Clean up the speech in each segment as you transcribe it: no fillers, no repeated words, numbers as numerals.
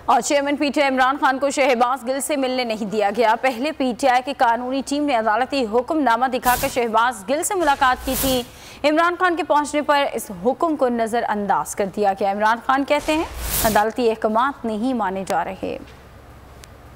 और chairman PTI Imran Khan को शहबाज गिल से मिलने नहीं दिया गया। पहले पीटीआई की कानूनी टीम ने अदालती हुक्मनामा दिखाकर शहबाज गिल से मुलाकात की थी। इमरान खान के पहुंचने पर इस हुक्म को नज़रअंदाज कर दिया गया। इमरान खान कहते हैं अदालती अहकामात नहीं माने जा रहे।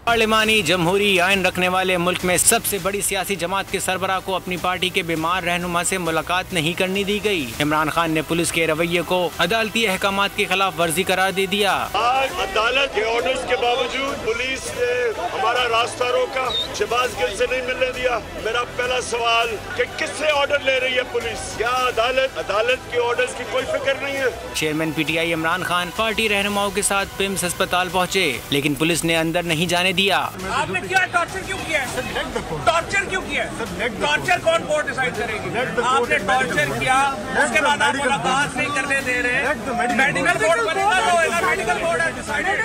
पार्लिमानी जमहूरी आइन रखने वाले मुल्क में सबसे बड़ी सियासी जमात के सरबराह को अपनी पार्टी के बीमार रहनुमा से मुलाकात नहीं करने दी गई। इमरान खान ने पुलिस के रवैये को अदालती अहकामात की खिलाफ वर्जी करार दे दिया। आज अदालत के ऑर्डर्स के बावजूद पुलिस ने हमारा रास्ता रोका, शहबाज गिल से नहीं मिलने दिया। मेरा पहला सवाल कि किससे ऑर्डर ले रही है पुलिस? क्या अदालत के ऑर्डर्स की कोई फिक्र नहीं है? Chairman PTI Imran Khan party रहनुमाओं के साथ पिम्स अस्पताल पहुँचे, लेकिन पुलिस ने अंदर नहीं जाने दिया। आपने क्या टॉर्चर क्यों किया है? टॉर्चर क्यों किया है? टॉर्चर कौन कोर्ट डिसाइड करेगी? आपने टॉर्चर किया, उसके बाद आप मुलाकात नहीं करने दे रहे। मेडिकल बोर्ड बनेगा तो होगा, मेडिकल बोर्ड है डिसाइडेड।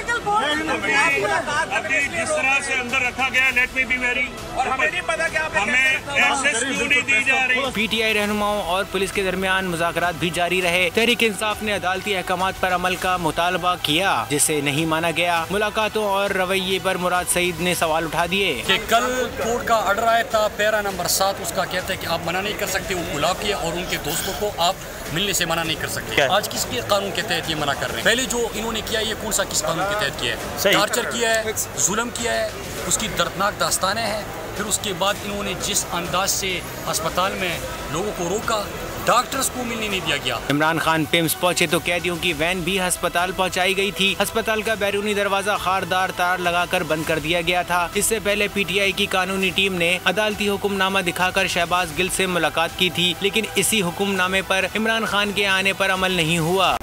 अभी जिस तरह से अंदर रखा गया, लेट मी बी वेरी, और हमें नहीं पता कि हमें एक्सेस क्यों नहीं दी जा रही। पीटीआई रहनुमाओं और पुलिस के दरमियान मुज़ाकरात भी जारी रहे। तहरीक इंसाफ ने अदालती अहकामात पर अमल का मुतालबा किया, जिसे नहीं माना गया। मुलाकातों और रवैये पर मुराद सईद ने सवाल उठा दिए कि कल कोर्ट का ऑर्डर आया था, पैरा नंबर 7 उसका कहता है कि आप मना नहीं कर सकते, वो गुलाब किया और उनके दोस्तों को आप मिलने से मना नहीं कर सकते। आज किसके कानून के तहत ये मना कर रहे हैं? पहले जो इन्होंने किया ये कौन सा किस कानून के तहत किया है? टॉर्चर किया है, जुल्म किया है, उसकी दर्दनाक दास्तानें हैं। फिर उसके बाद इन्होंने जिस अंदाज से अस्पताल में लोगों को रोका, डॉक्टर्स को मिलने नहीं दिया गया। इमरान खान पिम्स पहुंचे तो कैदियों की वैन भी अस्पताल पहुंचाई गई थी। अस्पताल का बैरूनी दरवाजा खारदार तार लगाकर बंद कर दिया गया था। इससे पहले पीटीआई की कानूनी टीम ने अदालती हुक्मनामा दिखाकर शहबाज गिल से मुलाकात की थी, लेकिन इसी हुक्मनामे पर इमरान खान के आने पर अमल नहीं हुआ।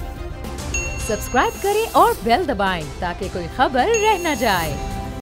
सब्सक्राइब करें और बेल दबाएं ताकि कोई खबर रह न जाए।